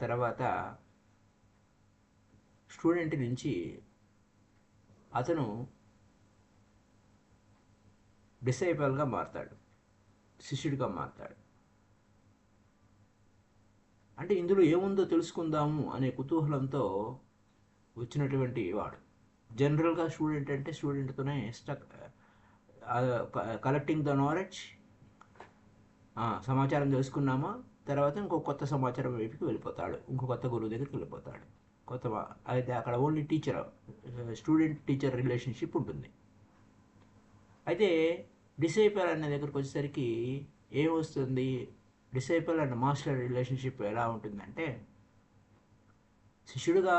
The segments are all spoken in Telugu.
తర్వాత స్టూడెంట్ నుంచి అతను డిసైపుల్గా మారతాడు, శిష్యుడిగా మారతాడు. అంటే ఇందులో ఏముందో తెలుసుకుందాము అనే కుతూహలంతో వచ్చినటువంటి వాడు. జనరల్గా స్టూడెంట్ అంటే స్టూడెంట్తోనే స్టక్, కలెక్టింగ్ ద నాలెడ్జ్, సమాచారం తెలుసుకున్నామా తర్వాత ఇంకో కొత్త సమాచారం వైపుకి వెళ్ళిపోతాడు, ఇంకో కొత్త గురువు దగ్గరికి వెళ్ళిపోతాడు. అయితే అక్కడ only teacher, student teacher relationship ఉంటుంది. అయితే డిసైపుల్ అనే దగ్గరికి వచ్చేసరికి ఏమొస్తుంది, డిసైపుల్ అండ్ మాస్టర్ రిలేషన్షిప్ ఎలా ఉంటుందంటే, శిష్యుడిగా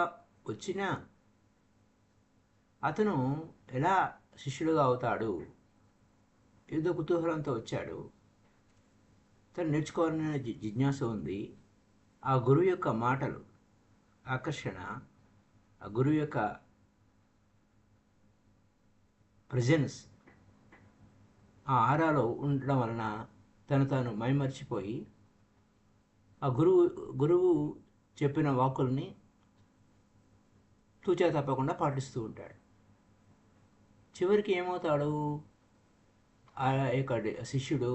వచ్చిన అతను ఎలా శిష్యుడిగా అవుతాడు, ఏదో కుతూహలంతో వచ్చాడు, తను నేర్చుకోవాలనే జిజ్ఞాస ఉంది. ఆ గురువు యొక్క మాటలు, ఆకర్షణ, ఆ గురువు యొక్క ప్రజెన్స్ ఆ ఆరాలో ఉండడం వలన తాను మైమర్చిపోయి ఆ గురువు చెప్పిన వాక్కుల్ని తూచా తప్పకుండా పాటిస్తూ ఉంటాడు. చివరికి ఏమవుతాడు ఆ యొక్క శిష్యుడు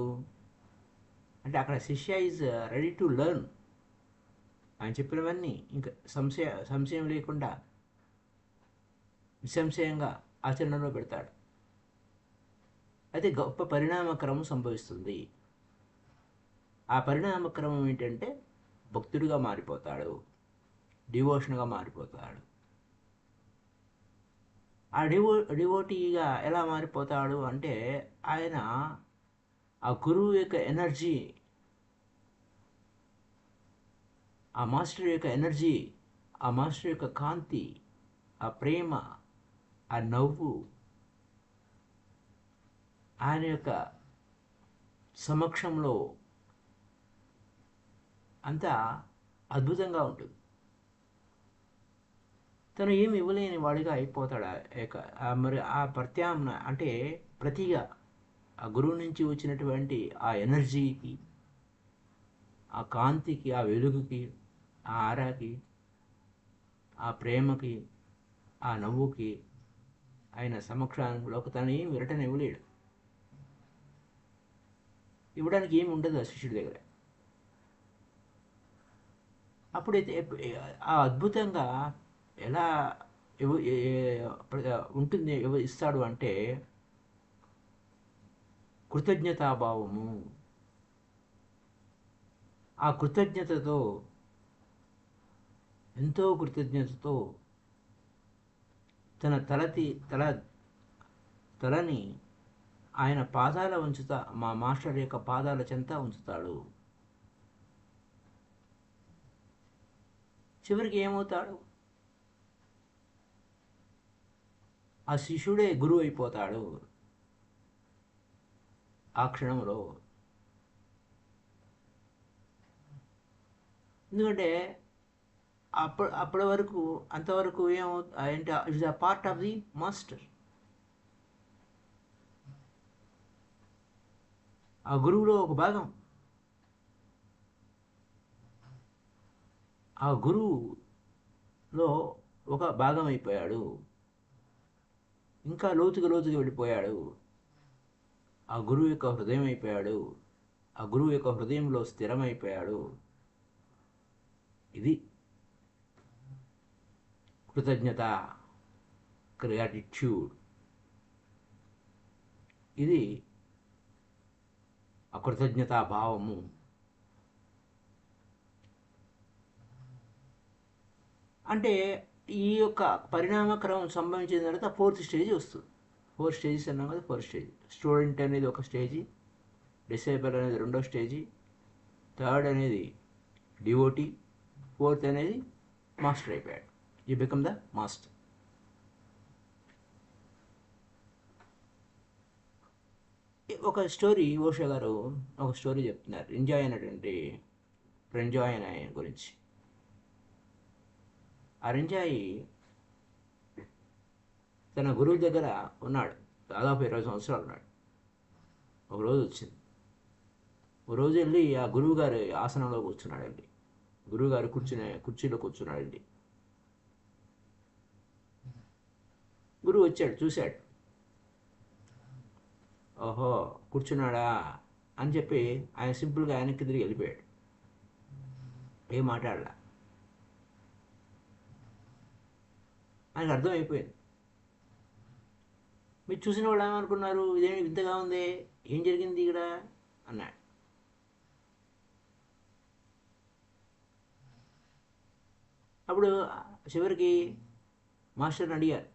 అంటే, అక్కడ శిష్య ఈజ్ రెడీ టు లెర్న్. ఆయన చెప్పినవన్నీ ఇంకా సంశయం లేకుండా నిస్సంశయంగా ఆచరణలో పెడతాడు. అయితే గొప్ప పరిణామక్రమం సంభవిస్తుంది. ఆ పరిణామక్రమం ఏంటంటే భక్తుడిగా మారిపోతాడు, డివోషన్గా మారిపోతాడు. ఆ డివోటీగా ఎలా మారిపోతాడు అంటే, ఆయన ఆ గురువు యొక్క ఎనర్జీ, ఆ మాస్టర్ యొక్క ఎనర్జీ, ఆ మాస్టర్ యొక్క కాంతి, ఆ ప్రేమ, ఆ నవ్వు, ఆయన యొక్క సమక్షంలో అంతా అద్భుతంగా ఉంటుంది. తను ఏమి ఇవ్వలేని వాడిగా అయిపోతాడు. మరి ఆ అంటే ప్రతిగా ఆ గురువు నుంచి వచ్చినటువంటి ఆ ఎనర్జీకి, ఆ కాంతికి, ఆ వెలుగుకి, ఆ ఆరాకి, ఆ ప్రేమకి, ఆ నవ్వుకి, ఆయన సమక్షంలోకి తను ఏం రిటర్న్ ఇవ్వలేడు. ఇవ్వడానికి ఏమి ఉండదు ఆ శిష్యుడి దగ్గర. అప్పుడైతే ఆ అద్భుతంగా ఎలా ఉంటుంది, ఇస్తాడు అంటే కృతజ్ఞతాభావము. ఆ కృతజ్ఞతతో, ఎంతో కృతజ్ఞతతో తన తలని ఆయన పాదాల మా మాస్టర్ యొక్క పాదాల చెంత ఉంచుతాడు. చివరికి ఏమవుతాడు, ఆ శిష్యుడే గురువు అయిపోతాడు ఆ క్షణంలో. ఎందుకంటే అప్పటి వరకు అంతవరకు ఏంటి, it's a part of the master. ఆ గురువులో ఒక భాగం. ఆ గురువులో ఒక భాగం అయిపోయాడు, ఇంకా లోతుగా వెళ్ళిపోయాడు. ఆ గురువు యొక్క హృదయం అయిపోయాడు, ఆ గురువు యొక్క హృదయంలో స్థిరమైపోయాడు. ఇది కృతజ్ఞత, గ్రాటిట్యూడ్. ఇది ఆ కృతజ్ఞతా భావము. అంటే ఈ యొక్క పరిణామక్రమం సంభవించిన తర్వాత 4th స్టేజ్ వస్తుంది. 4 స్టేజెస్ అన్నాం కదా. 4th స్టేజ్ స్టూడెంట్ అనేది ఒక స్టేజీ, డిసైబుల్ అనేది 2వ స్టేజీ, 3rd అనేది డివోటీ, 4th అనేది మాస్టర్ అయిపోయాడు. You become the master. ఒక స్టోరీ ఓషో గారు ఒక స్టోరీ చెప్తున్నారు, ఎంజాయ్ అయినటువంటి ఎంజాయ్ అనే ఆయన గురించి. ఆ ఎంజాయ్ తన గురువు దగ్గర ఉన్నాడు, దాదాపు 20 సంవత్సరాలు ఉన్నాడు. ఒక రోజు వచ్చింది, ఒక రోజు వెళ్ళి ఆ గురువు గారి ఆసనంలో కూర్చున్నాడు. వెళ్ళి గురువుగారు కుర్చీలో కూర్చున్నాడండి. గురువు వచ్చాడు, చూశాడు. ఓహో, కూర్చున్నాడా అని చెప్పి ఆయన సింపుల్గా ఆయనకి తిరిగి వెళ్ళిపోయాడు. ఏం మాట్లాడలా. ఆయనకు అర్థమైపోయింది. మీరు చూసిన వాళ్ళు ఏమనుకున్నారు, ఇదేమి వింతగా ఉంది, ఏం జరిగింది ఇక్కడ అన్నాడు. అప్పుడు చివరికి మాస్టర్ని అడిగారు,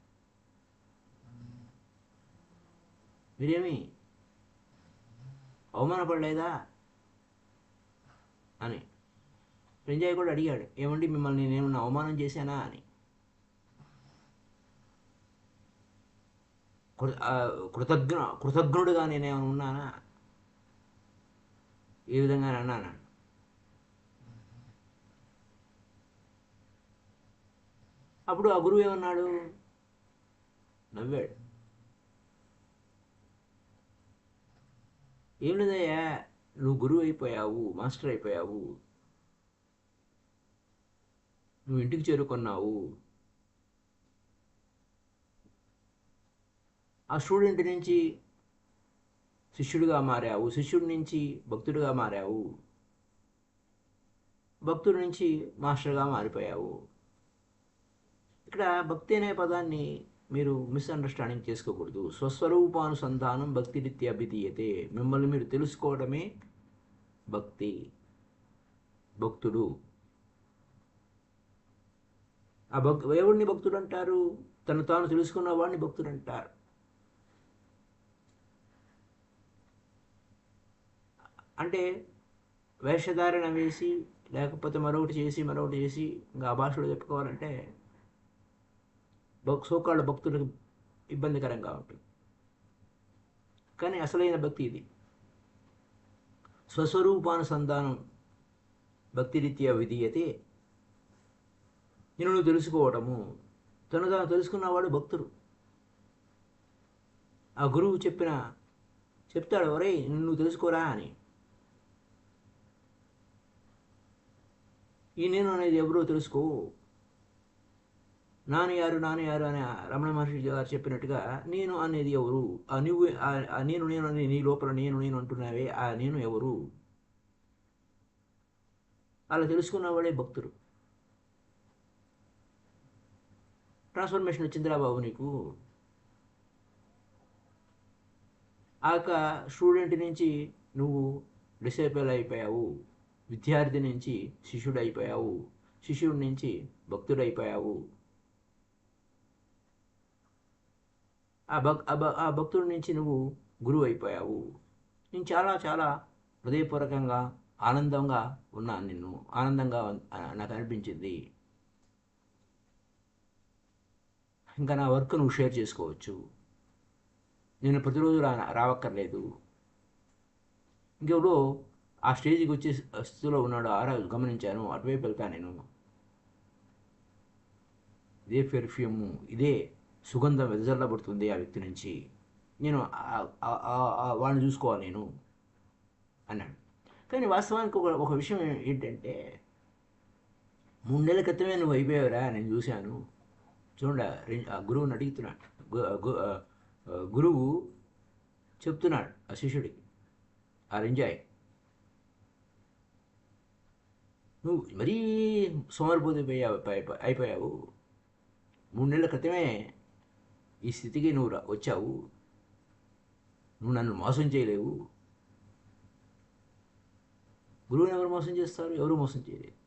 మీరేమి అవమానపడలేదా అని. రంజాయ్ కూడా అడిగాడు, ఏమండి మిమ్మల్ని నేనేమన్నా అవమానం చేశానా అని. కృతజ్ఞుడుగా నేనేమైనా ఉన్నానా, ఏ విధంగా అన్నాను. అప్పుడు ఆ గురువు ఏమన్నాడు, నవ్వాడు. ఏం లేదయ్యా, నువ్వు గురువు అయిపోయావు, మాస్టర్ అయిపోయావు, నువ్వు ఇంటికి చేరుకున్నావు. ఆ స్టూడెంట్ నుంచి శిష్యుడిగా మారావు, శిష్యుడి నుంచి భక్తుడిగా మారావు, భక్తుడి నుంచి మాస్టర్గా మారిపోయావు. ఇక్కడ భక్తి అనే పదాన్ని మీరు మిస్అండర్స్టాండింగ్ చేసుకోకూడదు. స్వస్వరూపానుసంధానం భక్తిరిత్య అభిధీయతే. మిమ్మల్ని మీరు తెలుసుకోవడమే భక్తి, భక్తుడు. ఆ ఎవరిని భక్తుడు అంటారు, తను తాను తెలుసుకున్న వాడిని భక్తుడు అంటారు. అంటే వేషధారణ వేసి, లేకపోతే మరొకటి చేసి ఇంకా ఆ భాషలో చెప్పుకోవాలంటే సోకాళ్ళ భక్తులకు ఇబ్బందికరంగా ఉంటుంది. కానీ అసలైన భక్తి ఇది. స్వస్వరూపానుసంధానం భక్తిరీత్యా విధీయతే. నిన్ను తెలుసుకోవటము, తను తాను తెలుసుకున్నవాడు భక్తుడు. ఆ గురువు చెప్తాడు, ఒరే నువ్వు తెలుసుకోరా అని. ఈ నేను అనేది ఎవరో తెలుసుకో. నాని యారు అని రమణ మహర్షి గారు చెప్పినట్టుగా నేను అనేది ఎవరు, ఆ నువ్వు, ఆ నేను అని నీ లోపల నేను అంటున్నావే, ఆ నేను ఎవరు, అలా తెలుసుకున్నవాడే భక్తుడు. ట్రాన్స్ఫర్మేషన్ వచ్చిందిరా బాబు నీకు. ఆక స్టూడెంట్ నుంచి నువ్వు డిసైపుల్ అయిపోయావు, విద్యార్థి నుంచి శిష్యుడు అయిపోయావు, శిష్యుడి నుంచి భక్తుడు అయిపోయావు. ఆ భక్తుడి నుంచి నువ్వు గురువు అయిపోయావు. నేను చాలా చాలా హృదయపూర్వకంగా ఆనందంగా ఉన్నాను, ఆనందంగా నాకు అనిపించింది. ఇంకా నా వర్క్ నువ్వు షేర్ చేసుకోవచ్చు, నేను ప్రతిరోజు రావక్కర్లేదు. ఇంకెవడో ఆ స్టేజ్కి వచ్చే స్థితిలో ఉన్నాడు, గమనించాను, అటువైపు వెళ్తాను నేను. ఇదే పెర్ఫ్యూమ్, ఇదే సుగంధం వెదజల్లబడుతుంది ఆ వ్యక్తి నుంచి, నేను వాడిని చూసుకోవాలి నేను అన్నాడు. కానీ వాస్తవానికి ఒక విషయం ఏంటంటే, 3 నెలల క్రితమే నువ్వు అయిపోయావురా, నేను చూశాను. చూడండి, ఆ గురువుని అడుగుతున్నాడు. గురువు చెప్తున్నాడు ఆ శిష్యుడికి, ఆ రంజాయ్, నువ్వు మరీ సోమరిపోతే అయిపోయావు. 3 నెలల క్రితమే ఈ స్థితికి నువ్వు వచ్చావు. నువ్వు నన్ను మోసం చేయలేవు. గురువుని ఎవరు మోసం చేస్తారు? ఎవరు మోసం చేయలేరు.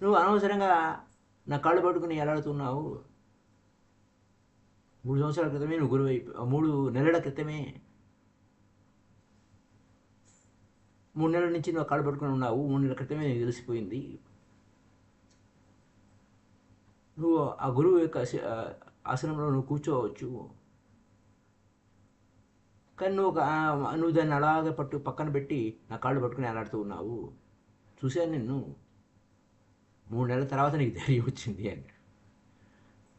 నువ్వు అనవసరంగా నా కాళ్ళు పట్టుకుని ఎలాడుతున్నావు. 3 సంవత్సరాల క్రితమే నువ్వు గురువు 3 నెలల క్రితమే, 3 నెలల నుంచి నువ్వు కాళ్ళు పట్టుకుని ఉన్నావు. 3 నెలల క్రితమే నీకు తెలిసిపోయింది. నువ్వు ఆ గురువు యొక్క ఆసనంలో నువ్వు కూర్చోవచ్చు, కానీ నువ్వు దాన్ని అలాగే పక్కన పెట్టి నా కాళ్ళు పట్టుకుని ఎలాడుతూ ఉన్నావు. చూశాను నిన్ను. 3 నెలల తర్వాత నీకు ధైర్యం వచ్చింది అని.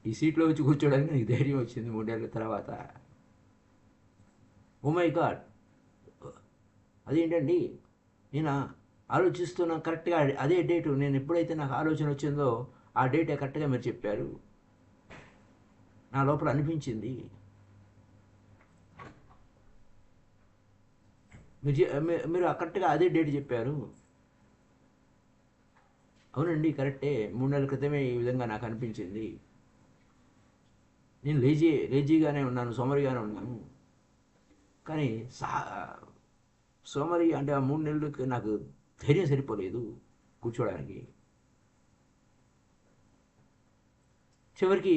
ఈ సీట్లో వచ్చి కూర్చోడానికి నీకు ధైర్యం వచ్చింది 3 నెలల తర్వాత. ఓ మై గాడ్, అదేంటండి, ఆలోచిస్తున్నా కరెక్ట్గా అదే డేటు నేను ఎప్పుడైతే నాకు ఆలోచన వచ్చిందో ఆ డేటే కరెక్ట్గా మీరు చెప్పారు. నా లోపల అనిపించింది. మీరు కరెక్ట్గా అదే డేట్ చెప్పారు. అవునండి కరెక్టే, 3 నెలల క్రితమే ఈ విధంగా నాకు అనిపించింది. నేను లేజీగానే ఉన్నాను, సోమరిగానే ఉన్నాను. కానీ సా సోమరి అంటే ఆ 3 నెలలకి నాకు ధైర్యం సరిపోలేదు కూర్చోడానికి. చివరికి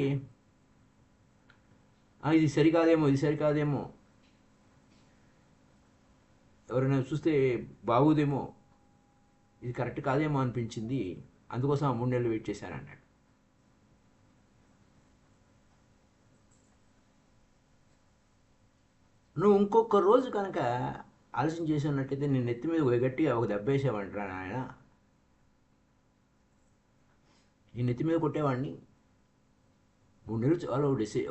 ఇది సరికాదేమో, ఇది సరికాదేమో, ఎవరైనా చూస్తే బాగోదేమో, ఇది కరెక్ట్ కాదేమో అనిపించింది. అందుకోసం ఆ 3 నెలలు వెయిట్ చేశాను అన్నాడు. నువ్వు ఇంకొక రోజు కనుక ఆలస్యం చేసి ఉన్నట్టయితే నేను నెత్తి మీద గట్టిగా ఒక దెబ్బ వేసేవాడిరా నాయన, నీ నెత్తి మీద కొట్టేవాడిని. 3 నెలలు చాలా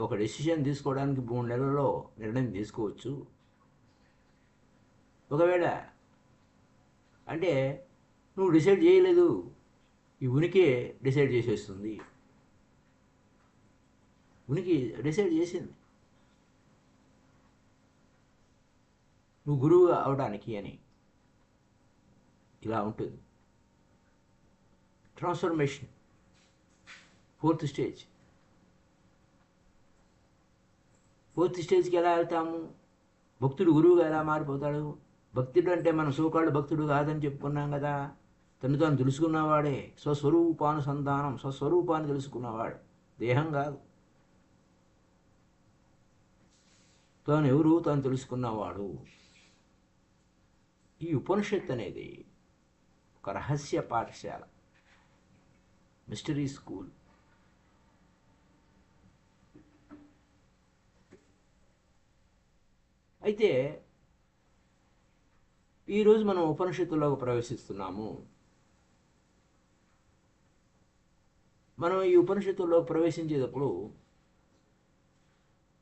ఒక డెసిషన్ తీసుకోవడానికి 3 నెలల్లో నిర్ణయం తీసుకోవచ్చు. ఒకవేళ అంటే నువ్వు డిసైడ్ చేయలేదు, ఈ ఉనికి డిసైడ్ చేసేస్తుంది. ఉనికి డిసైడ్ చేసింది నువ్వు గురువు అవడానికి అని. ఇలా ఉంటుంది ట్రాన్స్ఫర్మేషన్. 4th stage. 4th స్టేజ్కి ఎలా వెళ్తాము? భక్తుడు గురువుగా ఎలా మారిపోతాడు? భక్తుడు అంటే మనం సోకాళ్ళు భక్తుడు కాదని చెప్పుకున్నాం కదా. తను తాను తెలుసుకున్నవాడే స్వస్వరూపానుసంధానం, స్వస్వరూపాన్ని తెలుసుకున్నవాడు, దేహం కాదు. తాను ఎవరు తాను తెలుసుకున్నవాడు. ఈ ఉపనిషత్తు అనేది ఒక రహస్య పాఠశాల, మిస్టరీ స్కూల్. అయితే ఈరోజు మనం ఉపనిషత్తులోకి ప్రవేశిస్తున్నాము. మనం ఈ ఉపనిషత్తుల్లోకి ప్రవేశించేటప్పుడు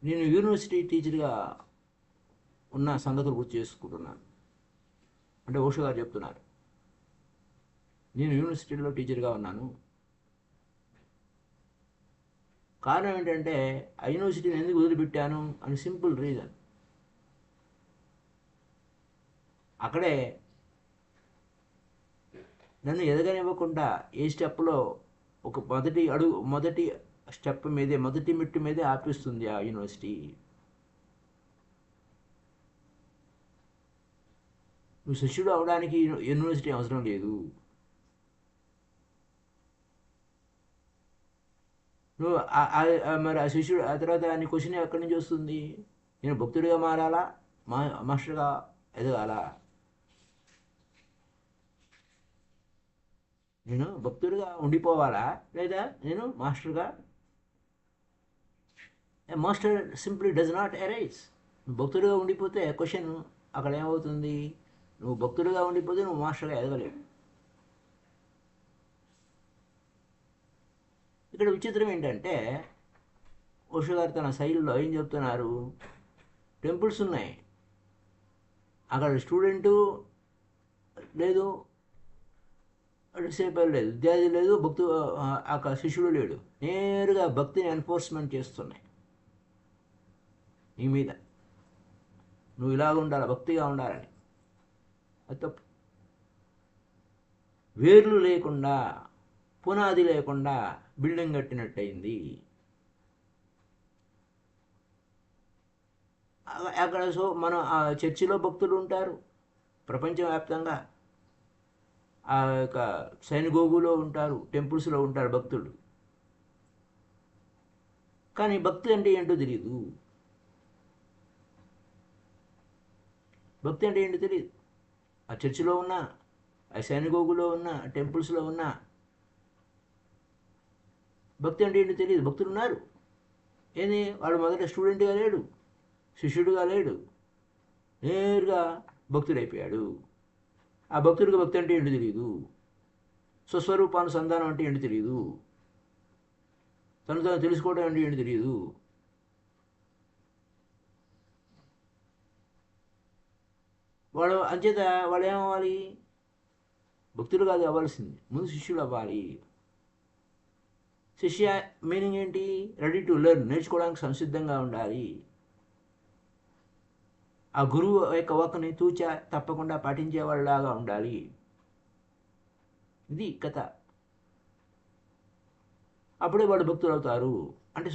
నేను యూనివర్సిటీ టీచర్గా ఉన్న సంగతులు గుర్తు చేసుకుంటున్నాను. అంటే ఓషో గారు చెప్తున్నారు, నేను యూనివర్సిటీలో టీచర్గా ఉన్నాను. కారణం ఏంటంటే ఆ యూనివర్సిటీని ఎందుకు వదిలిపెట్టాను అని సింపుల్ రీజన్. అక్కడే నన్ను ఎదగనివ్వకుండా ఏ స్టెప్లో ఒక మొదటి స్టెప్ మీదే, మొదటి మెట్టు మీదే ఆపిస్తుంది ఆ యూనివర్సిటీ. నువ్వు శిష్యుడు అవడానికి యూనివర్సిటీ అవసరం లేదు. నువ్వు మరి ఆ శిష్యుడు ఆ తర్వాత నీ క్వశ్చన్ ఎక్కడి నుంచి వస్తుంది? నేను భక్తుడిగా మారాలా, మాస్టర్గా ఎదగాలా? నేను భక్తుడిగా ఉండిపోవాలా, లేదా నేను మాస్టర్గా? Master simply does not arise. నువ్వు భక్తుడిగా ఉండిపోతే క్వశ్చన్ అక్కడ ఏమవుతుంది? నువ్వు భక్తుడిగా ఉండిపోతే నువ్వు మాస్టర్గా ఎదగలేవు. ఇక్కడ విచిత్రం ఏంటంటే ఓషో గారు తన శైలిలో ఏం చెప్తున్నారు? టెంపుల్స్ ఉన్నాయి, అక్కడ స్టూడెంటు లేదు, డిసేబుల్ లేదు, విద్యార్థి లేదు, అక్కడ శిష్యుడు లేడు. నేరుగా భక్తిని ఎన్ఫోర్స్మెంట్ చేస్తున్నాయి నీ మీద. నువ్వు ఇలాగ ఉండాలి, భక్తిగా ఉండాలని. అది తప్పు. వేర్లు లేకుండా, పునాది లేకుండా బిల్డింగ్ కట్టినట్టయింది. అక్కడ మనం ఆ చర్చిలో భక్తులు ఉంటారు ప్రపంచవ్యాప్తంగా, ఆ యొక్క సైనిగోగులో ఉంటారు, టెంపుల్స్లో ఉంటారు భక్తులు. కానీ భక్తి అంటే ఏంటో తెలియదు. భక్తి అంటే ఏంటో తెలియదు. ఆ చర్చిలో ఉన్నా, ఆ సైనిగోగులో ఉన్నా, టెంపుల్స్లో ఉన్నా భక్తి అంటే ఏంటో తెలియదు. భక్తులు ఉన్నారు, ఏంది వాడు మొదట స్టూడెంట్గా లేడు, శిష్యుడుగా లేడు, నేరుగా భక్తుడైపోయాడు. ఆ భక్తుడికి భక్తి అంటే ఏంటో తెలియదు. స్వస్వరూపానుసంధానం అంటే ఏంటో తెలియదు. తను తాను తెలుసుకోవడం అంటే ఏంటో తెలియదు. వాడు అంచేత వాడు ఏమవ్వాలి? భక్తులు కాదు అవ్వాల్సింది, ముందు శిష్యులు అవ్వాలి. శిష్య మీనింగ్ ఏంటి? రెడీ టు లెర్న్, నేర్చుకోవడానికి సంసిద్ధంగా ఉండాలి. ఆ గురువు యొక్క వాక్కుని తూచా తప్పకుండా పాటించేవాళ్ళలాగా ఉండాలి. ఇది కథ. అప్పుడే వాళ్ళు భక్తులు అవుతారు. అంటే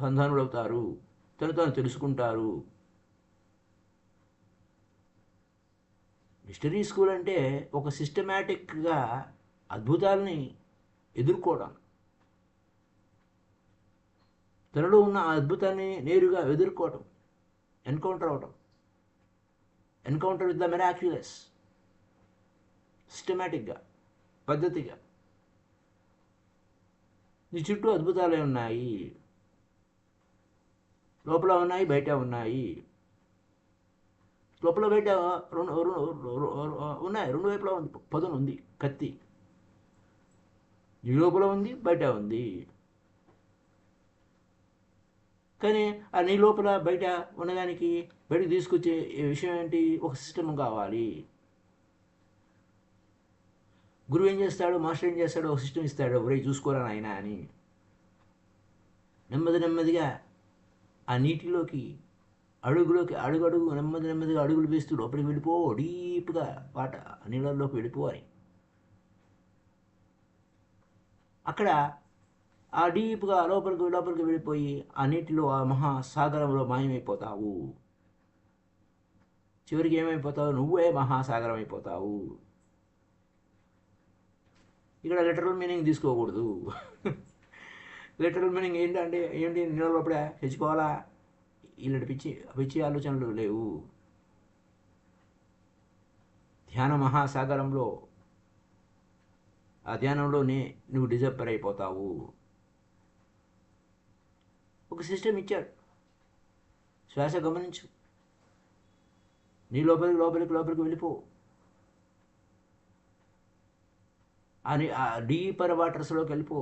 సంధానులు అవుతారు, తను తెలుసుకుంటారు. మిస్టరీ స్కూల్ అంటే ఒక సిస్టమేటిక్గా అద్భుతాలని ఎదుర్కోవడం, తనలో ఉన్న ఆ అద్భుతాన్ని నేరుగా ఎదుర్కోవటం, ఎన్కౌంటర్ విత్ ద మిరాక్యులస్, సిస్టమేటిక్గా, పద్ధతిగా. నీ చుట్టూ అద్భుతాలే ఉన్నాయి, లోపల ఉన్నాయి, బయట ఉన్నాయి. లోపల బయట ఉన్నాయి, రెండు వైపులా ఉంది, పదును ఉంది, కత్తి. నీ లోపల ఉంది, బయట ఉంది. కానీ ఆ నీ లోపల బయట ఉన్నదానికి బయటకు తీసుకొచ్చే విషయం ఏంటి? ఒక సిస్టమ్ కావాలి. గురువు ఏం చేస్తాడు, మాస్టర్ ఏం చేస్తాడు? ఒక సిస్టమ్ ఇస్తాడు, ఒరేయ్ చూసుకోరా నాయనా అని. నెమ్మదిగా ఆ నీటిలోకి అడుగు నెమ్మదిగా అడుగులు వేస్తూ లోపలికి వెళ్ళిపో, డీప్గా నీళ్ళల్లోకి వెళ్ళిపో అని. అక్కడ ఆ డీప్గా లోపలికి వెళ్ళిపోయి ఆ నీటిలో, ఆ మహాసాగరంలో మాయమైపోతావు. చివరికి ఏమైపోతావు? నువ్వే మహాసాగరం అయిపోతావు. ఇక్కడ లిటరల్ మీనింగ్ తీసుకోకూడదు. లిటరల్ మీనింగ్ ఏంటంటే నీళ్ళ లోపల తెచ్చుకోవాలా? ఇలాంటి పిచ్చి ఆలోచనలు లేవు. ధ్యాన మహాసాగరంలో, ఆ ధ్యానంలోనే నువ్వు డిజప్పర్ అయిపోతావు. ఒక సిస్టమ్ ఇచ్చాడు, శ్వాస గమనించు, నీ లోపలికి వెళ్ళిపో. ఆ డీపర్ వాటర్స్లోకి వెళ్ళిపో.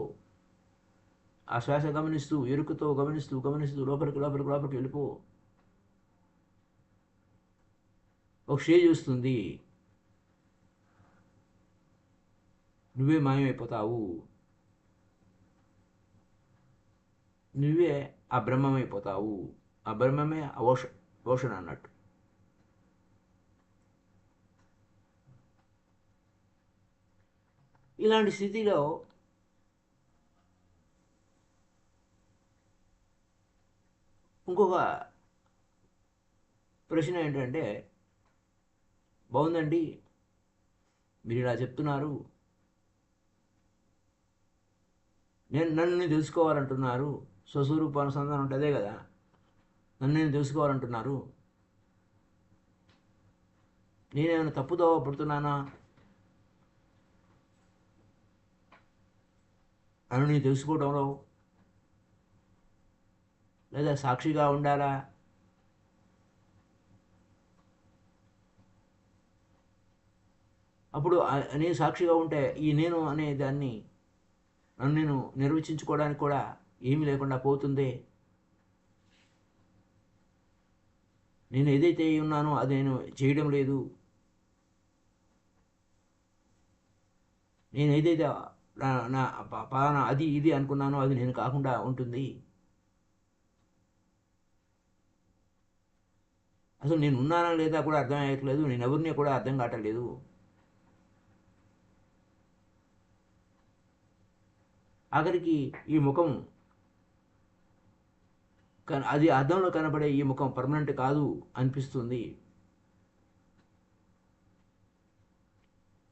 ఆ శ్వాస గమనిస్తూ, ఎరుకతో గమనిస్తూ లోపలికి వెళ్ళిపో. ఒక స్టేజ్ వస్తుంది, నువ్వే మాయమైపోతావు. నువ్వే ఆ బ్రహ్మమైపోతావు. ఆ బ్రహ్మమే ఓషన్ అన్నట్టు. ఇలాంటి స్థితిలో ఇంకొక ప్రశ్న ఏంటంటే, బాగుందండి మీరు ఇలా చెప్తున్నారు, నన్ను తెలుసుకోవాలంటున్నారు, స్వస్వరూపానుసంధానం అంటే అదే కదా, నన్ను నేను తెలుసుకోవాలంటున్నారు, నేనేమైనా తప్పుదోవ పడుతున్నానా? నన్ను నేను తెలుసుకోవడంలో, లేదా సాక్షిగా ఉండాలా? అప్పుడు నేను సాక్షిగా ఉంటే ఈ నేను అనే దాన్ని, నన్ను నేను నిర్వచించుకోవడానికి కూడా ఏమీ లేకుండా పోతుందే. నేను ఏదైతే ఉన్నానో అది నేను చేయడం లేదు. నేను ఏదైతే నా పలానా అది ఇది అనుకున్నానో అది నేను కాకుండా ఉంటుంది. అసలు నేను ఉన్నానా లేదా కూడా అర్థం అయ్యట్లేదు, నేను ఎవరిని కూడా అర్థం కావట్లేదు. ఆఖరికి ఈ ముఖం, అది అద్దంలో కనబడే ఈ ముఖం పర్మనెంట్ కాదు అనిపిస్తుంది.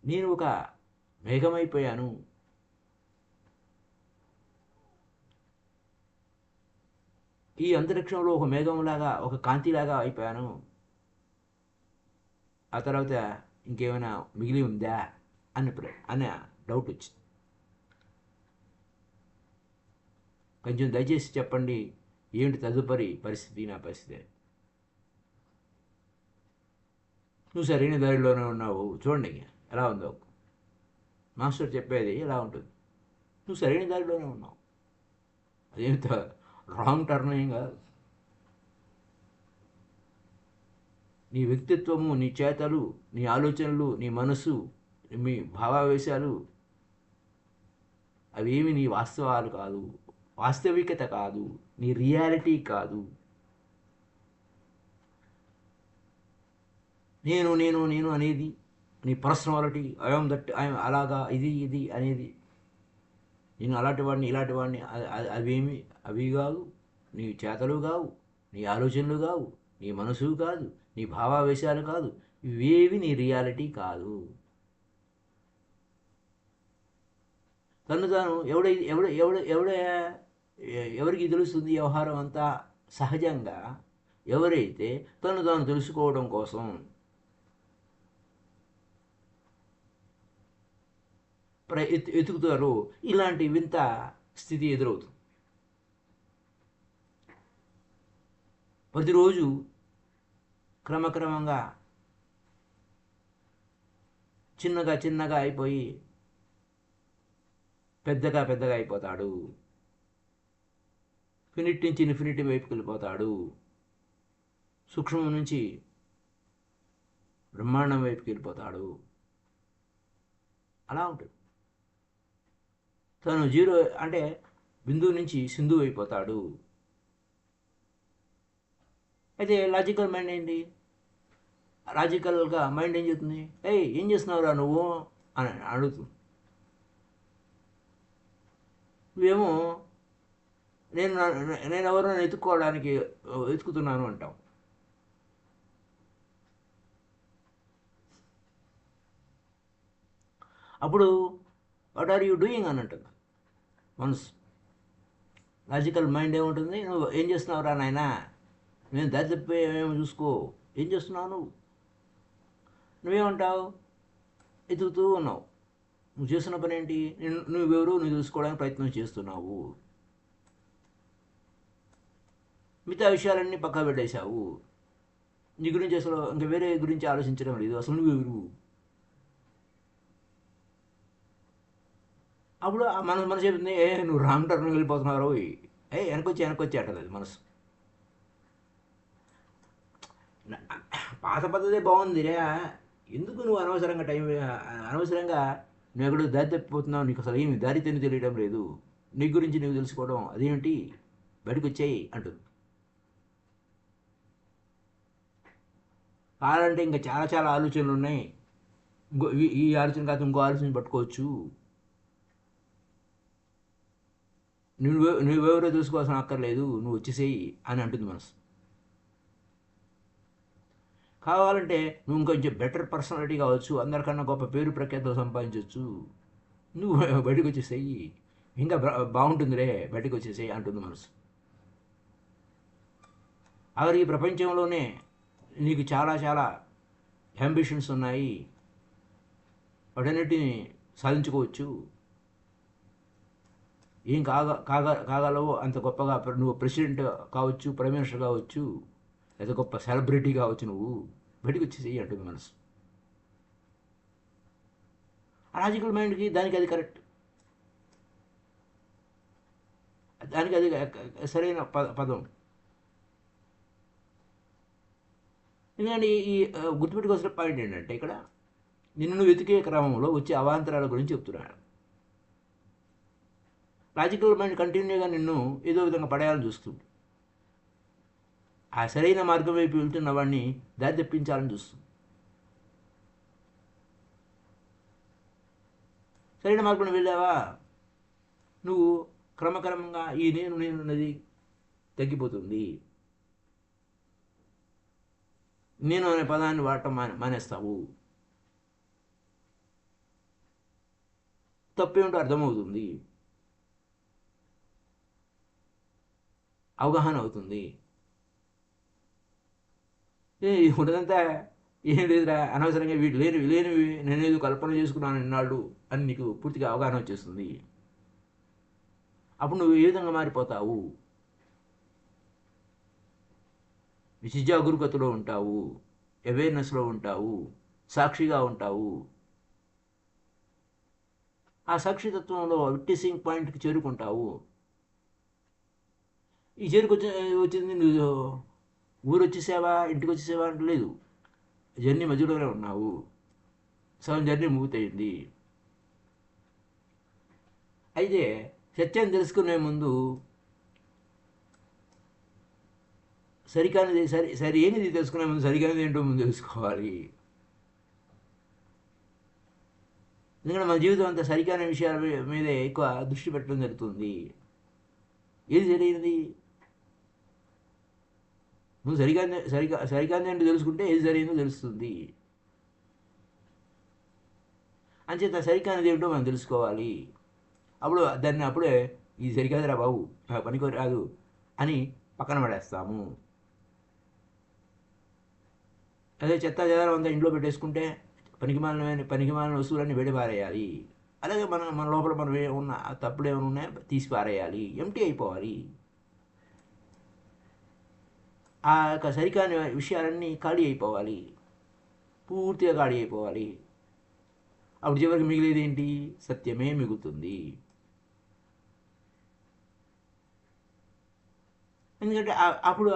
నేను ఒక మేఘమైపోయాను. ఈ అంతరిక్షంలో ఒక మేఘంలాగా, ఒక కాంతిలాగా అయిపోయాను. ఆ తర్వాత ఇంకేమైనా మిగిలి ఉందా అనే డౌట్ వచ్చింది. కొంచెం దయచేసి చెప్పండి, ఏమిటి తదుపరి పరిస్థితి, నా పరిస్థితి? నువ్వు సరైన దారిలోనే ఉన్నావు, చూడండి ఎలా ఉందో. మాస్టర్ చెప్పేది ఎలా ఉంటుంది, నువ్వు సరైన దారిలోనే ఉన్నావు, అదేంత రాంగ్ టర్న్ ఏం కాదు. నీ వ్యక్తిత్వము, నీ చేతలు, నీ ఆలోచనలు, నీ మనసు మీ భావావేశాలు అవేమి నీ వాస్తవాలు కాదు, వాస్తవికత కాదు, నీ రియాలిటీ కాదు. నేను నేను నేను అనేది నీ పర్సనాలిటీ, ఐఎమ్ దట్, ఐఎమ్ అలాగా, ఇది అనేది, నేను అలాంటి వాడిని ఇలాంటి వాడిని, అవేమి అవి కాదు, నీ చేతలు కావు, నీ ఆలోచనలు కావు, నీ మనసు కాదు, నీ భావావేశాలు కాదు, ఇవేవి నీ రియాలిటీ కాదు. తను తాను ఎవరికి తెలుస్తుంది వ్యవహారం అంతా సహజంగా ఎవరైతే తను తాను తెలుసుకోవడం కోసం ఎతుకుతారో ఇలాంటి వింత స్థితి ఎదురవుతుంది. ప్రతిరోజు క్రమక్రమంగా చిన్నగా అయిపోయి పెద్దగా అయిపోతాడు. ఫినిట్ నుంచి ఇన్ఫినిటీ వైపుకి వెళ్ళిపోతాడు. సూక్ష్మం నుంచి బ్రహ్మాండం వైపుకి వెళ్ళిపోతాడు. అలా ఉంటుంది. తను జీరో అంటే బిందువు నుంచి సింధువు అయిపోతాడు. అయితే లాజికల్ మైండ్ ఏంటి? లాజికల్గా మైండ్ ఏం చెప్తుంది? ఏం చేస్తున్నావురా నువ్వు అని అడుగుతుంది. నువ్వేమో నేను ఎవరినైనా ఎత్తుక్కోవడానికి వెతుకుతున్నాను అంటావు. అప్పుడు వాట్ ఆర్ యూ డూయింగ్ అని అంటుంది మనసు. లాజికల్ మైండ్ ఏముంటుంది? నువ్వు ఏం చేస్తున్నావురా నాయనా, నేను దారి తప్పి ఏమేమో చూసుకో, ఏం చేస్తున్నావు నువ్వేమంటావు? ఎదుగుతూ ఉన్నావు. నువ్వు చేస్తున్న పని ఏంటి? నువ్వెవరు నువ్వు తెలుసుకోవడానికి ప్రయత్నం చేస్తున్నావు. మిగతా విషయాలన్నీ పక్కా పెట్టేశావు. నీ గురించి అసలు ఇంకా వేరే గురించి ఆలోచించడం లేదు. అసలు నువ్వెవరు? అప్పుడు మనసు చెప్తుంది, నువ్వు రాంగ్ టర్న్ వెళ్ళిపోతున్నావు, వెనకొచ్చి అంటది అది మనసు. పాత పద్ధతే బాగుందిరా, ఎందుకు నువ్వు అనవసరంగా నువ్వు ఎక్కడో దారి తప్పిపోతున్నావు, నీకు అసలు ఏమి దారి తెలియడం లేదు, నీ గురించి నువ్వు తెలుసుకోవడం అదేంటి, బయటకు వచ్చాయి అంటుంది. కావాలంటే ఇంకా చాలా ఆలోచనలు ఉన్నాయి, ఈ ఆలోచన కాదు ఇంకో ఆలోచన పట్టుకోవచ్చు, నువ్వెవరో తెలుసుకోవాల్సిన అక్కర్లేదు, నువ్వు వచ్చేసేయి అని అంటుంది మనసు. కావాలంటే నువ్వు ఇంకొంచెం బెటర్ పర్సనాలిటీ కావచ్చు, అందరికన్నా గొప్ప పేరు ప్రఖ్యాతలు సంపాదించవచ్చు, నువ్వు బయటకు వచ్చేసేయి, ఇంకా బాగుంటుందిలే, బయటకు వచ్చేసేయి అంటుంది మనసు. అక్కడ ఈ ప్రపంచంలోనే నీకు చాలా అంబిషన్స్ ఉన్నాయి, వాటన్నిటిని సాధించుకోవచ్చు, ఏం కాగలవో అంత గొప్పగా నువ్వు ప్రెసిడెంట్ కావచ్చు, ప్రైమ్ మినిస్టర్ కావచ్చు, లేదా గొప్ప సెలబ్రిటీ కావచ్చు, నువ్వు బయటకు వచ్చేసేయి అంటుంది మనసు. లాజికల్ మైండ్కి దానికి అది కరెక్ట్, దానికి అది సరైన పదం. ఎందుకంటే ఈ గుర్తుపెట్టుకోవాల్సిన పాయింట్ ఏంటంటే ఇక్కడ నిన్ను వెతికే క్రమంలో వచ్చే అవాంతరాల గురించి చెప్తున్నాడు. లాజికల్ మైండ్ కంటిన్యూగా నిన్ను ఏదో విధంగా పడేయాలని చూస్తుంది, ఆ సరైన మార్గం వైపు వెళ్తున్న వాడిని దారి తెప్పించాలని చూస్తుంది. సరైన మార్గం వెళ్ళావా, నువ్వు క్రమక్రమంగా ఈ నేను అన్నది తగ్గిపోతుంది. నేను అనే పదాన్ని వాడటం మానేస్తావు. తప్పేమిటో అర్థమవుతుంది, అవగాహన అవుతుంది. ఉన్నదంతా ఏం లేదురా, అనవసరంగా వీటి లేనివి నేనేదో కల్పన చేసుకున్నాను ఇన్నాళ్ళు అని నీకు పూర్తిగా అవగాహన వచ్చేస్తుంది. అప్పుడు నువ్వు ఏ విధంగా మారిపోతావు? నిజాగరూకతలో ఉంటావు, అవేర్నెస్లో ఉంటావు, సాక్షిగా ఉంటావు. ఆ సాక్షితత్వంలో విట్నెసింగ్ పాయింట్కి చేరుకుంటావు. ఈ వచ్చింది నువ్వు ఊరు వచ్చేసావా, ఇంటికి వచ్చేసావా అంటే లేదు, జర్నీ మధ్యలోనే ఉన్నావు. సగం జర్నీ పూర్తయింది. అయితే సత్యం తెలుసుకునే ముందు సరికానిది సరి ఏనిది తెలుసుకునే ముందు సరికానిది ఏంటో ముందు తెలుసుకోవాలి. ఎందుకంటే మన జీవితం అంతా సరికాని విషయాల మీదే ఎక్కువ దృష్టి పెట్టడం జరుగుతుంది. ఏది సరైనది నువ్వు సరికాని ఏంటో తెలుసుకుంటే ఏది సరైనదో తెలుస్తుంది. అంచేత సరికానిది ఏమిటో మనం తెలుసుకోవాలి. అప్పుడు దాన్ని అప్పుడే ఇది సరికాదురా బాబు, పనికి రాదు అని పక్కన పడేస్తాము. అదే చెత్త చెదారం అంతా ఇంట్లో పెట్టేసుకుంటే పనికిమాలిన వస్తువులన్నీ పారేయాలి. అలాగే మన లోపల మనం ఉన్న తప్పులు ఏమైనా ఉన్నాయో తీసి పారేయాలి, ఎంటీ అయిపోవాలి. ఆ యొక్క సరికాని విషయాలన్నీ ఖాళీ అయిపోవాలి, పూర్తిగా ఖాళీ అయిపోవాలి. అప్పుడు చివరికి మిగిలేది ఏంటి? సత్యమే మిగులుతుంది. ఎందుకంటే అప్పుడు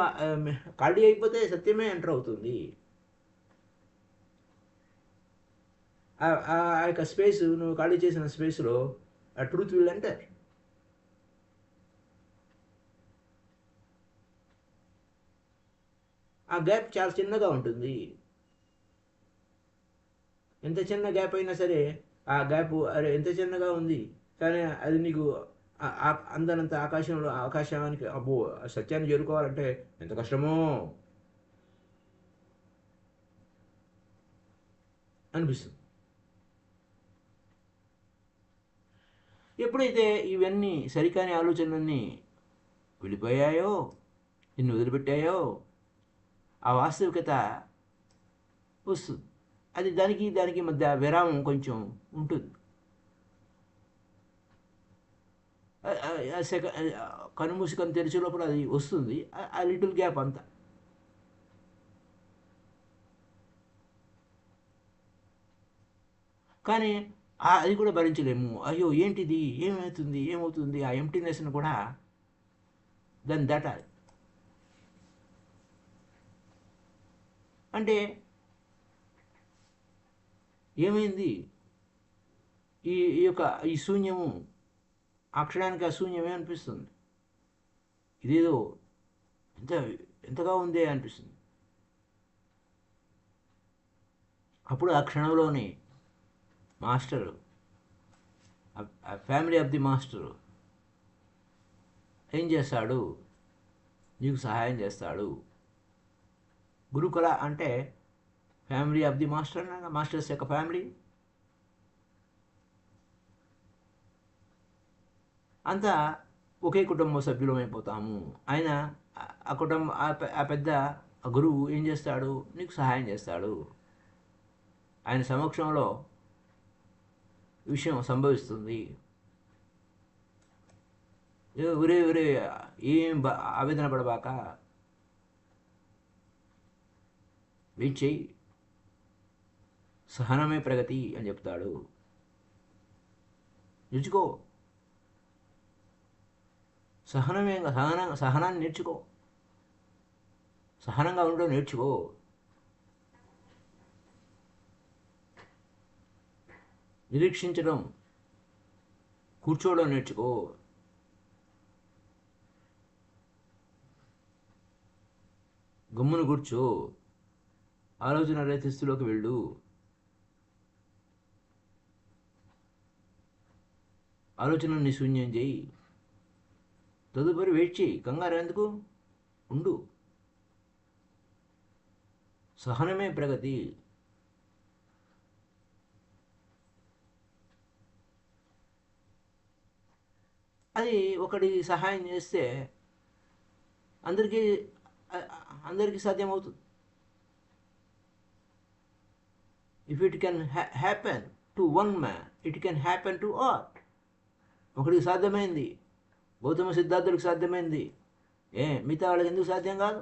ఖాళీ అయిపోతే సత్యమే ఎంటర్ అవుతుంది. ఆ యొక్క స్పేస్, నువ్వు ఖాళీ చేసిన స్పేస్లో ఆ ట్రూత్ విల్ ఎంటర్. ఆ గ్యాప్ చాలా చిన్నగా ఉంటుంది. ఎంత చిన్న గ్యాప్ అయినా సరే ఆ గ్యాప్ అరే ఎంత చిన్నగా ఉంది, కానీ అది నీకు అందనంత ఆకాశానికి అబ్బో సత్యాన్ని చేరుకోవాలంటే ఎంత కష్టమో అనిపిస్తుంది. ఎప్పుడైతే ఇవన్నీ సరికాని ఆలోచనలన్నీ వెళ్ళిపోయాయో, నిన్ను వదిలిపెట్టాయో, ఆ వాస్తవికత వస్తుంది. అది దానికి మధ్య విరామం కొంచెం ఉంటుంది. కనుమూసుకొని తెరిచే లోపల అది వస్తుంది, ఆ లిటిల్ గ్యాప్ అంతా. కానీ అది కూడా భరించలేము. అయ్యో ఏంటిది, ఏమవుతుంది ఆ ఎంప్టీనెస్ను కూడా దాన్ని దాటాలి. అంటే ఏమైంది, ఈ యొక్క ఈ శూన్యము ఆ క్షణానికి ఆ శూన్యమే అనిపిస్తుంది. ఇదేదో ఎంతగా ఉందే అనిపిస్తుంది. అప్పుడు ఆ క్షణంలోనే master, family of the master ఏం చేస్తాడు? నీకు సహాయం చేస్తాడు. గురుకుల అంటే family of the master, masters యొక్క ఫ్యామిలీ అంతా ఒకే కుటుంబ సభ్యులమైపోతాము. ఆయన ఆ కుటుంబం ఆ పెద్ద గురువు ఏం చేస్తాడు? నీకు సహాయం చేస్తాడు. ఆయన సమక్షంలో విషయం సంభవిస్తుంది. ఒరే ఏం ఆవేదన పడబాక, వెయిట్ చెయ్యి, సహనమే ప్రగతి అని చెప్తాడు. నేర్చుకో, సహనాన్ని నేర్చుకో, సహనంగా ఉండడం నేర్చుకో. నిరీక్షించడం, కూర్చోవడం నేర్చుకో. గమ్మును కూర్చో, ఆలోచన రేతిస్తులోకి వెళ్ళు. ఆలోచనని శూన్యం చేయి. తదుపరి వెయిట్ చేయి, కంగారు ఎందుకు, ఉండు. సహనమే ప్రగతి. అది ఒకటి సహాయం చేస్తే అందరికీ సాధ్యమవుతుంది. If it can happen to one man, it can happen to all. ఒకటికి సాధ్యమైంది, గౌతమ సిద్ధార్థుడికి సాధ్యమైంది, మిగతా వాళ్ళకి ఎందుకు సాధ్యం కాదు?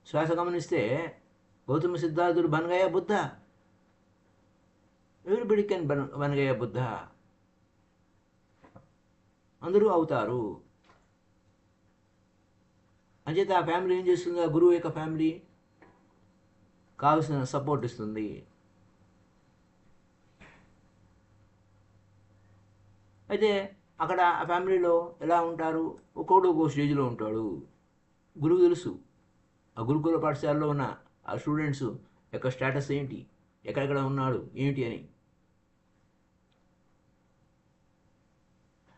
శ్వాస గమనిస్తే గౌతమ సిద్ధార్థుడు బనగయ్య బుద్ధ, ఎవ్రీబడి కెన్ బనగయ్య బుద్ధ, అందరూ అవుతారు. అంచేత ఆ ఫ్యామిలీ ఏం చేస్తుంది? ఆ గురువు యొక్క ఫ్యామిలీ కావలసిన సపోర్ట్ ఇస్తుంది. అయితే అక్కడ ఆ ఫ్యామిలీలో ఎలా ఉంటారు, ఒక్కొక్కడు ఒక్కో స్టేజ్లో ఉంటాడు. గురువు తెలుసు ఆ గురుకుల పాఠశాలలో ఉన్న ఆ స్టూడెంట్స్ యొక్క స్టేటస్ ఏంటి, ఎక్కడెక్కడ ఉన్నాడు ఏంటి అని.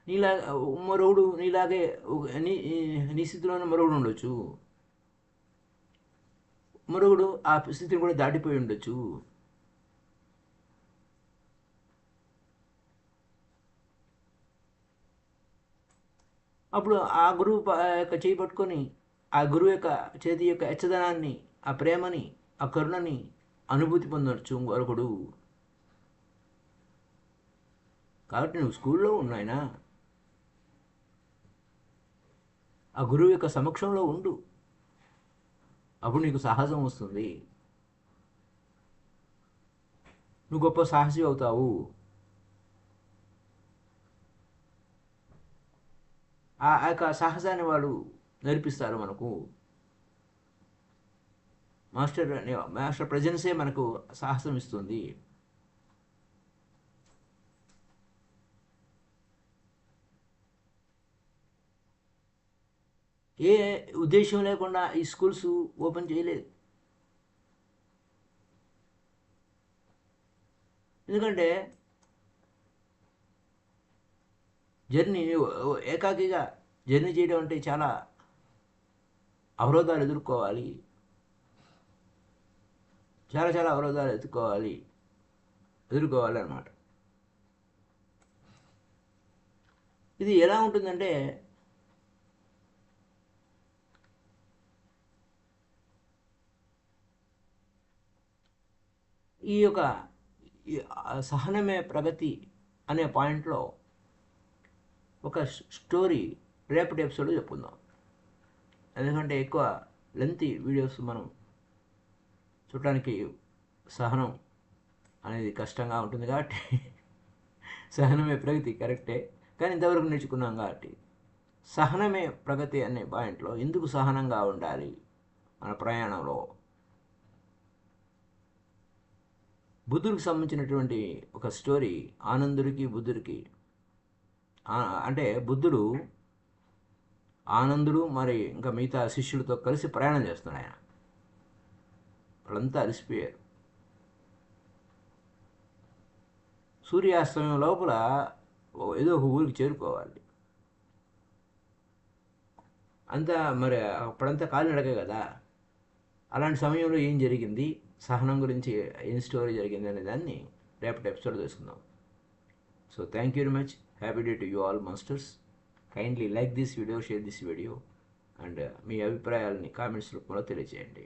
నీలా మరొకడు నీలాగే నీ స్థితిలోనే మరొకడు ఉండొచ్చు, మరొకడు ఆ స్థితిని కూడా దాటిపోయి ఉండొచ్చు. అప్పుడు ఆ గురువు యొక్క చేయి పట్టుకొని ఆ గురువు యొక్క చేతి యొక్క ఎచ్చదనాన్ని, ఆ ప్రేమని, ఆ కరుణని అనుభూతి పొందవచ్చు మరొకడు. కాబట్టి నువ్వు స్కూల్లో ఉన్నాయినా ఆ గురువు యొక్క సమక్షంలో ఉండు, అప్పుడు నీకు సాహసం వస్తుంది, నువ్వు గొప్ప సాహసి అవుతావు. ఆ యొక్క సాహసాన్ని వాళ్ళు నేర్పిస్తారు మనకు. మాస్టర్ ప్రజెన్సే మనకు సాహసం ఇస్తుంది. ఏ ఉద్దేశం లేకుండా ఈ స్కూల్స్ ఓపెన్ చేయలేదు. ఎందుకంటే జర్నీ ఏకాకిగా జర్నీ చేయడం అంటే చాలా అవరోధాలు ఎదుర్కోవాలి, చాలా చాలా అవరోధాలు ఎదుర్కోవాలి అన్నమాట. ఇది ఎలా ఉంటుందంటే ఈ యొక్క సహనమే ప్రగతి అనే పాయింట్లో ఒక స్టోరీ రేపటి ఎపిసోడ్ చెప్పుకుందాం. ఎందుకంటే ఎక్కువ లెంతీ వీడియోస్ మనం చూడటానికి సహనం అనేది కష్టంగా ఉంటుంది కాబట్టి సహనమే ప్రగతి కరెక్టే, కానీ ఇంతవరకు నేర్చుకున్నాం కాబట్టి సహనమే ప్రగతి అనే పాయింట్లో ఎందుకు సహనంగా ఉండాలి మన ప్రయాణంలో. బుద్ధుడికి సంబంధించినటువంటి ఒక స్టోరీ, ఆనందుడికి బుద్ధుడికి. అంటే బుద్ధుడు ఆనందుడు మరి ఇంకా మిగతా శిష్యులతో కలిసి ప్రయాణం చేస్తున్నాడు. ఆయన వాళ్ళంతా అలసిపోయారు. సూర్యాస్తమయం లోపల ఏదో ఒక ఊరికి చేరుకోవాలి. అంతా మరి అప్పుడంతా కాలినడకే కదా. అలాంటి సమయంలో ఏం జరిగింది, సహనం గురించి ఏం స్టోరీ జరిగింది అనే దాన్ని రేపటి ఎపిసోడ్ తెలుసుకుందాం. So thank you very much. Happy day to you all masters. Kindly like this video, share this video and మీ అభిప్రాయాలని కామెంట్స్ రూపంలో తెలియజేయండి.